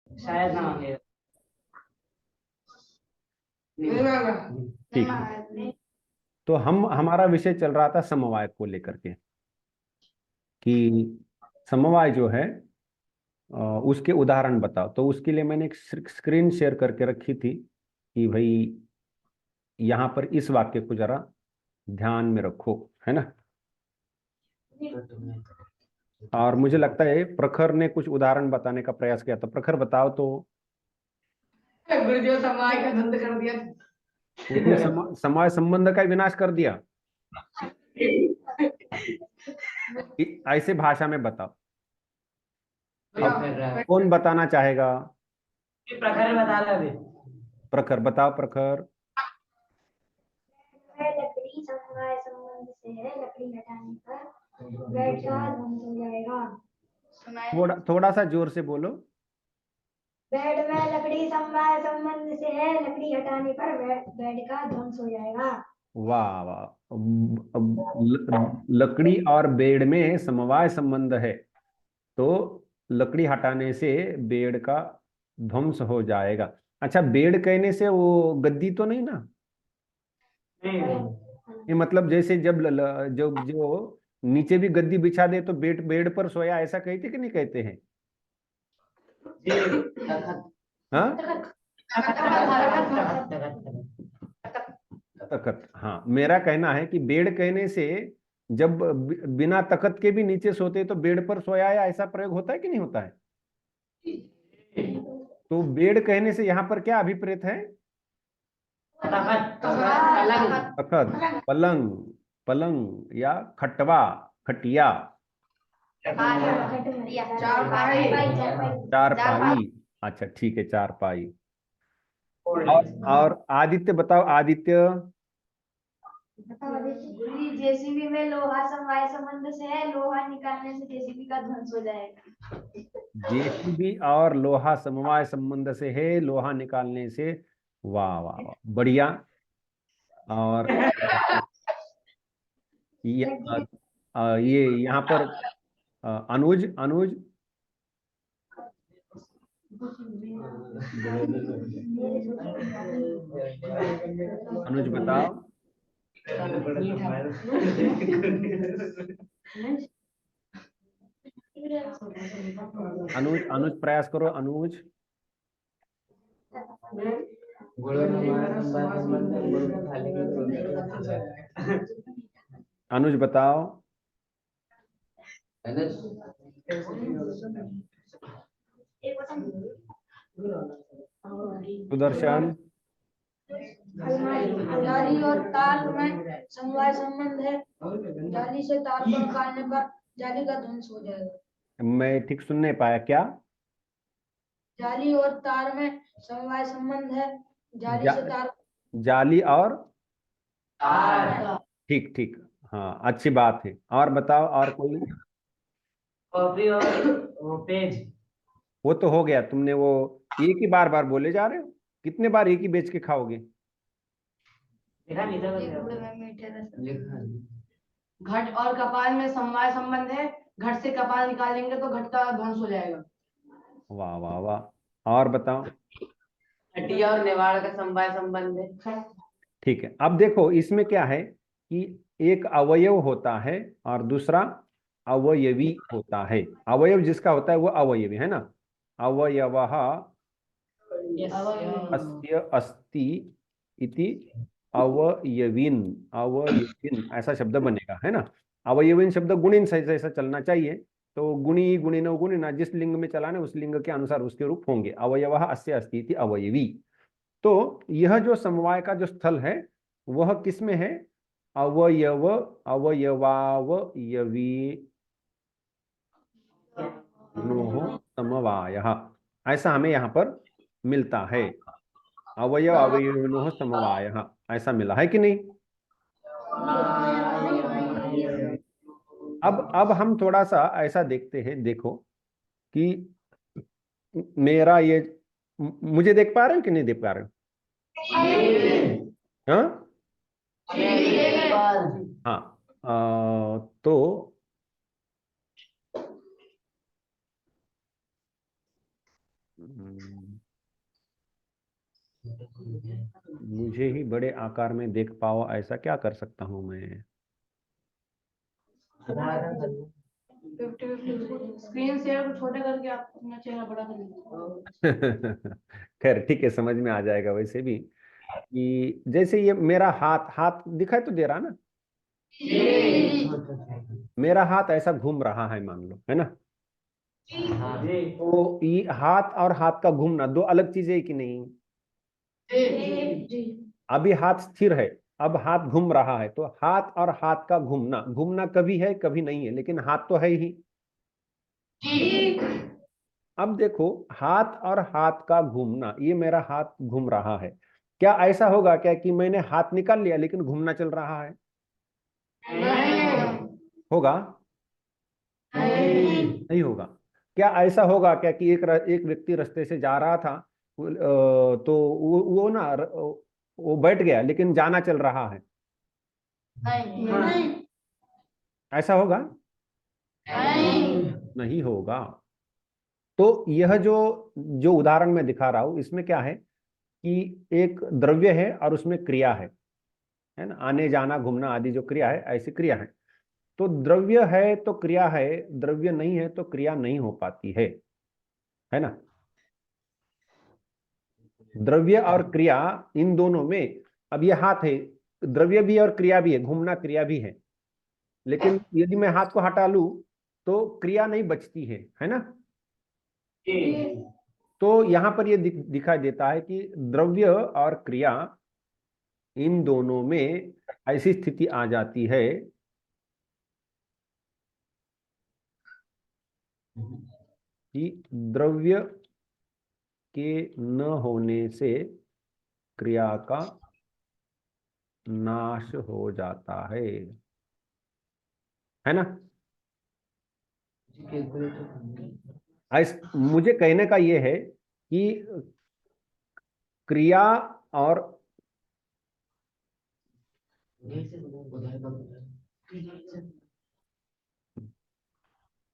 शायद ना मांगे। ठीक है, तो हमारा विषय चल रहा था समवाय को लेकर के, कि समवाय जो है उसके उदाहरण बताओ। तो उसके लिए मैंने एक स्क्रीन शेयर करके रखी थी कि भाई यहाँ पर इस वाक्य को जरा ध्यान में रखो, है ना। और मुझे लगता है प्रखर ने कुछ उदाहरण बताने का प्रयास किया था। प्रखर बताओ तो। गुरुदेव समाज का धंधा कर दिया। उसने समवाय संबंध का विनाश कर दिया। ऐसे भाषा में बताओ। अब कौन बताना चाहेगा? प्रखर बता रहा अभी। प्रखर बताओ। प्रखर। लकड़ी समवाय संबंध से है, लकड़ी हटाने पर बेड का ध्वंस हो जाएगा। थोड़ा सा जोर से बोलो। बेड में लकड़ी समवाय संबंध से है, लकड़ी हटाने पर बेड का ध्वंस हो जाएगा। वाह वाह। लकड़ी और बेड में समवाय संबंध है, तो लकड़ी हटाने से बेड का ध्वंस हो जाएगा। अच्छा, बेड कहने से वो गद्दी तो नहीं ना? ये मतलब जैसे जब जो जो नीचे भी गद्दी बिछा दे तो बेड बेड पर सोया, ऐसा कहते कि नहीं कहते हैं? हाँ, तखत। हाँ, मेरा कहना है कि बेड कहने से जब बिना तखत के भी नीचे सोते तो बेड पर सोया है, ऐसा प्रयोग होता है कि नहीं होता है? तो बेड कहने से यहाँ पर क्या अभिप्रेत है? तखत, पलंग, पलंग या खटवा, खटिया, चारपाई। अच्छा ठीक है, चारपाई। और आदित्य बताओ। आदित्य। जेसीबी में लोहा समवाय संबंध से है, लोहा निकालने से जेसीबी का ध्वंस हो जाएगा। जेसीबी और लोहा समवाय संबंध से है, लोहा निकालने से। वाह वाह वाह, बढ़िया। और ये यहाँ पर अनुज, अनुज, अनुज बताओ। अनुज, अनुज प्रयास करो। अनुज। अनुज बताओ। सुदर्शन। जाली और तार में समवाय संबंध है, जाली से तार को निकालने पर जाली का ध्वंस हो जाएगा। मैं ठीक सुन नहीं पाया, क्या? जाली और तार में समवाय संबंध है, जाली से तार। जाली और तार। ठीक ठीक। हाँ, अच्छी बात है। और बताओ, और कोई? कॉपी और वो पेज। वो तो हो गया, तुमने वो एक ही बार बार बोले जा रहे हो। कितने बार एक ही बेच के खाओगे? लिखा नहीं था घट और कपाल में समवाय संबंध है, घट से कपाल निकालेंगे तो घट का ध्वंस हो जाएगा। वाह वाह वाह। और बताओ। हड्डियां और निवाड़ का समवाय संबंध है। ठीक है, अब देखो इसमें क्या है कि एक अवयव होता है और दूसरा अवयवी होता है। अवयव जिसका होता है वो अवयवी है ना। अवयवः अस्य अस्ति इति अवयवीन, अवयवीन ऐसा शब्द बनेगा, है ना। अवयवीन शब्द गुणिन से ऐसा चलना चाहिए। तो गुणी, गुणिनो, गुणिना, जिस लिंग में चलाने उस लिंग के अनुसार उसके रूप होंगे। अवयवः अस्य अस्ति इति अवयवी। तो यह जो समवाय का जो स्थल है वह किस में है? अवयव, अवयवावयवी नोह समवायः, ऐसा हमें यहाँ पर मिलता है। अवयव अवयविनोः समवायः, ऐसा मिला है कि नहीं? अब हम थोड़ा सा ऐसा देखते हैं। देखो कि मेरा ये मुझे देख पा रहे हो कि नहीं देख पा रहे हो? हाँ हाँ। तो मुझे ही बड़े आकार में देख पाओ, ऐसा क्या कर सकता हूं मैं? 50-50 स्क्रीन शेयर को छोटा करके आप अपना चेहरा बड़ा कर लीजिए। खैर ठीक है, समझ में आ जाएगा वैसे भी कि जैसे ये मेरा हाथ हाथ दिखाई तो दे रहा ना, मेरा हाथ ऐसा घूम रहा है मान लो, है ना? जी तो ये हाथ और हाथ का घूमना दो अलग चीजें है कि नहीं? जी अभी हाथ स्थिर है, अब हाथ घूम रहा है, तो हाथ और हाथ का घूमना, घूमना कभी है कभी नहीं है, लेकिन हाथ तो है ही। अब देखो, हाथ और हाथ का घूमना, ये मेरा हाथ घूम रहा है, क्या ऐसा होगा क्या कि मैंने हाथ निकाल लिया लेकिन घूमना चल रहा है? होगा? नहीं होगा। क्या ऐसा होगा क्या कि एक व्यक्ति रास्ते से जा रहा था, तो वो ना वो बैठ गया लेकिन जाना चल रहा है, नहीं ऐसा होगा? नहीं होगा। तो यह जो जो उदाहरण मैं दिखा रहा हूं, इसमें क्या है कि एक द्रव्य है और उसमें क्रिया है ना, आने जाना घूमना आदि जो क्रिया है, ऐसी क्रिया है। तो द्रव्य है तो क्रिया है, द्रव्य नहीं है तो क्रिया नहीं हो पाती है ना? द्रव्य और क्रिया, इन दोनों में, अब ये हाथ है, द्रव्य भी और क्रिया भी है, घूमना क्रिया भी है, लेकिन यदि मैं हाथ को हटा लूं तो क्रिया नहीं बचती है ना? तो यहां पर ये दिखाई देता है कि द्रव्य और क्रिया, इन दोनों में ऐसी स्थिति आ जाती है कि द्रव्य के न होने से क्रिया का नाश हो जाता है ना? मुझे कहने का यह है कि क्रिया और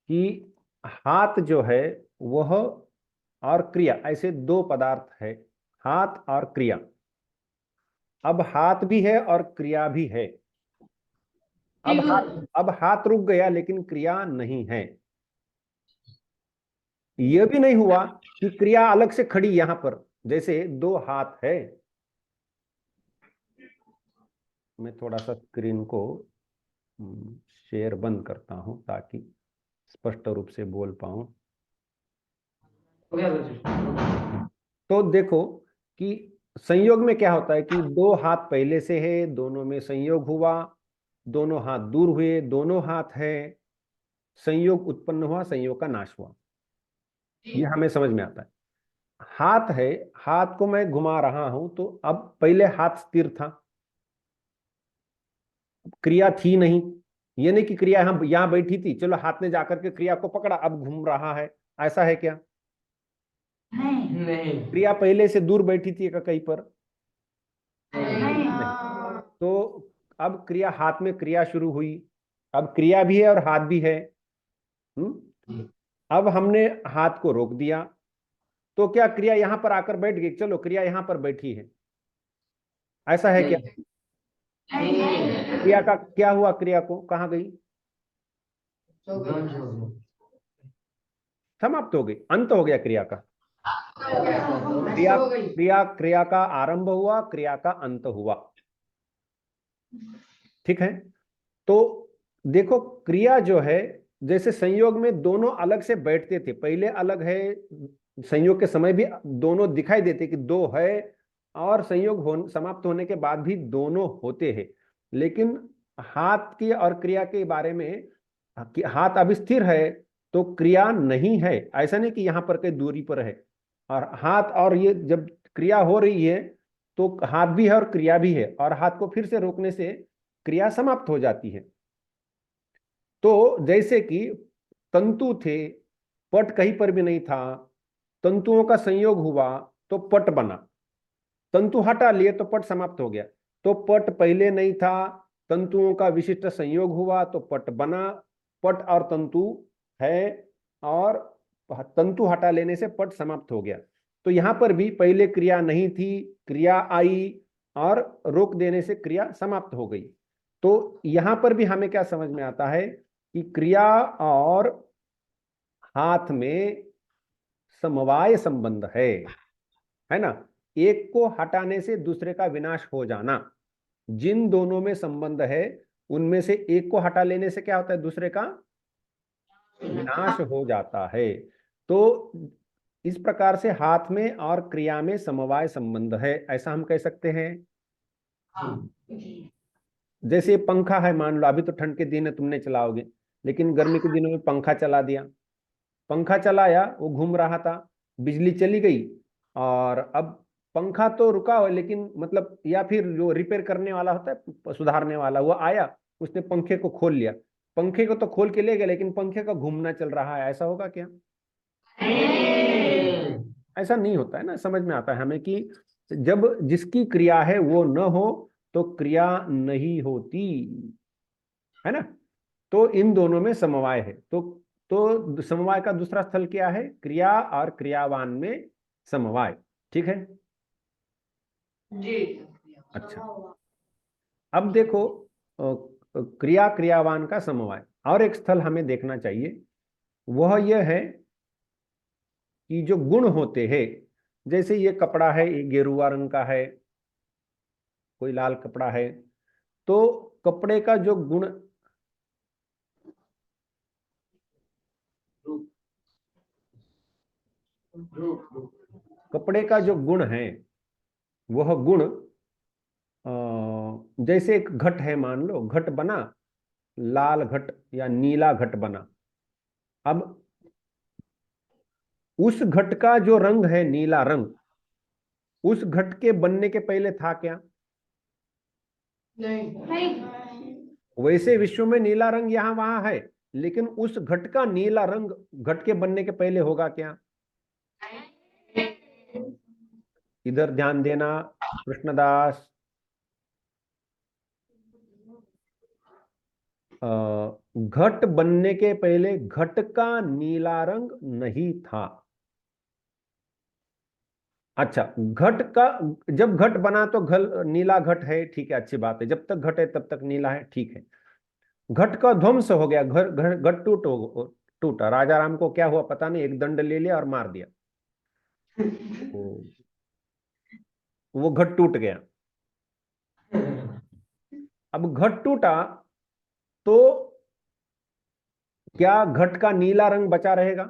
कि हाथ जो है वह और क्रिया, ऐसे दो पदार्थ है, हाथ और क्रिया। अब हाथ भी है और क्रिया भी है। अब हाथ रुक गया लेकिन क्रिया नहीं है। यह भी नहीं हुआ कि क्रिया अलग से खड़ी यहां पर, जैसे दो हाथ है। मैं थोड़ा सा स्क्रीन को शेयर बंद करता हूं ताकि स्पष्ट रूप से बोल पाऊं। तो देखो कि संयोग में क्या होता है कि दो हाथ पहले से है, दोनों में संयोग हुआ, दोनों हाथ दूर हुए, दोनों हाथ है, संयोग उत्पन्न हुआ, संयोग का नाश हुआ, ये हमें समझ में आता है। हाथ है, हाथ को मैं घुमा रहा हूं, तो अब पहले हाथ स्थिर था, क्रिया थी नहीं। ये नहीं कि क्रिया हम यहां बैठी थी, चलो हाथ ने जाकर के क्रिया को पकड़ा, अब घूम रहा है, ऐसा है क्या? नहीं क्रिया पहले से दूर बैठी थी कहीं पर? नहीं नहीं। तो अब क्रिया, हाथ में क्रिया शुरू हुई, अब क्रिया भी है और हाथ भी है। अब हमने हाथ को रोक दिया, तो क्या क्रिया यहां पर आकर बैठ गई? चलो क्रिया यहां पर बैठी है, ऐसा है क्या? क्रिया का क्या हुआ? क्रिया को कहां गई? समाप्त हो गई, अंत हो गया क्रिया का। क्रिया क्रिया क्रिया का आरंभ हुआ, क्रिया का अंत हुआ, ठीक है? तो देखो, क्रिया जो है, जैसे संयोग में दोनों अलग से बैठते थे, पहले अलग है, संयोग के समय भी दोनों दिखाई देते कि दो है, और संयोग समाप्त होने के बाद भी दोनों होते हैं। लेकिन हाथ की और क्रिया के बारे में, कि हाथ अब स्थिर है तो क्रिया नहीं है, ऐसा नहीं कि यहां पर कहीं दूरी पर है। और हाथ, और ये जब क्रिया हो रही है तो हाथ भी है और क्रिया भी है, और हाथ को फिर से रोकने से क्रिया समाप्त हो जाती है। तो जैसे कि तंतु थे, पट कहीं पर भी नहीं था, तंतुओं का संयोग हुआ तो पट बना, तंतु हटा लिए तो पट समाप्त हो गया। तो पट पहले नहीं था, तंतुओं का विशिष्ट संयोग हुआ तो पट बना, पट और तंतु है, और तंतु हटा लेने से पट समाप्त हो गया। तो यहां पर भी पहले क्रिया नहीं थी, क्रिया आई और रोक देने से क्रिया समाप्त हो गई। तो यहां पर भी हमें क्या समझ में आता है कि क्रिया और हाथ में समवाय संबंध है ना। एक को हटाने से दूसरे का विनाश हो जाना, जिन दोनों में संबंध है उनमें से एक को हटा लेने से क्या होता है, दूसरे का विनाश हो जाता है। तो इस प्रकार से हाथ में और क्रिया में समवाय संबंध है, ऐसा हम कह सकते हैं। जैसे पंखा है, मान लो अभी तो ठंड के दिन है, तुमने चलाओगे, लेकिन गर्मी के दिनों में पंखा चला दिया, पंखा चलाया, वो घूम रहा था, बिजली चली गई, और अब पंखा तो रुका हो, लेकिन मतलब या फिर जो रिपेयर करने वाला होता है, सुधारने वाला, वो आया, उसने पंखे को खोल लिया, पंखे को तो खोल के ले गया, लेकिन पंखे का घूमना चल रहा है, ऐसा होगा क्या? ऐसा नहीं होता है ना। समझ में आता है हमें कि जब जिसकी क्रिया है वो न हो तो क्रिया नहीं होती, है ना। तो इन दोनों में समवाय है। तो समवाय का दूसरा स्थल क्या है? क्रिया और क्रियावान में समवाय। ठीक है जी। अच्छा, अब देखो क्रिया क्रियावान का समवाय, और एक स्थल हमें देखना चाहिए, वह यह है कि जो गुण होते हैं, जैसे ये कपड़ा है, ये गेरुआ रंग का है, कोई लाल कपड़ा है, तो कपड़े का जो गुण, कपड़े का जो गुण है, वह गुण जैसे एक घट है, मान लो घट बना, लाल घट या नीला घट बना। अब उस घट का जो रंग है नीला रंग, उस घट के बनने के पहले था क्या? नहीं। वैसे विश्व में नीला रंग यहां वहां है, लेकिन उस घट का नीला रंग घट के बनने के पहले होगा क्या? इधर ध्यान देना कृष्णदास। घट बनने के पहले घट का नीला रंग नहीं था। अच्छा, घट का, जब घट बना तो नीला घट है, ठीक है, अच्छी बात है, जब तक घट है तब तक नीला है, ठीक है। घट का ध्वंस हो गया, घट टूटा, राजा राम को क्या हुआ पता नहीं, एक दंड ले लिया और मार दिया, वो घट टूट गया। अब घट टूटा तो क्या घट का नीला रंग बचा रहेगा?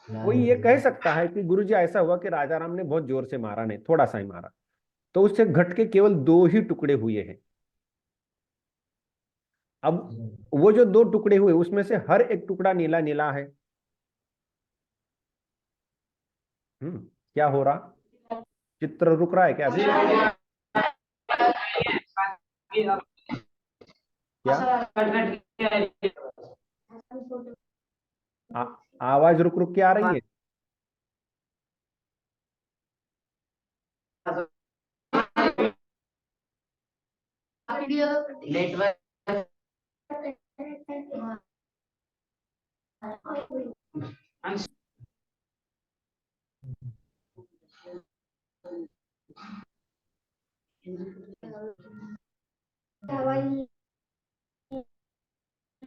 कोई ये कह सकता है कि गुरुजी ऐसा हुआ कि राजा राम ने बहुत जोर से मारा, नहीं, थोड़ा सा ही मारा, तो उससे घट के केवल 2 ही टुकड़े हुए हैं। अब वो जो 2 टुकड़े हुए, उसमें से हर एक टुकड़ा नीला नीला है। क्या हो रहा? चित्र रुक रहा है क्या अभी? क्या आवाज रुक रुक के आ रही है? नेटवर्क दवाई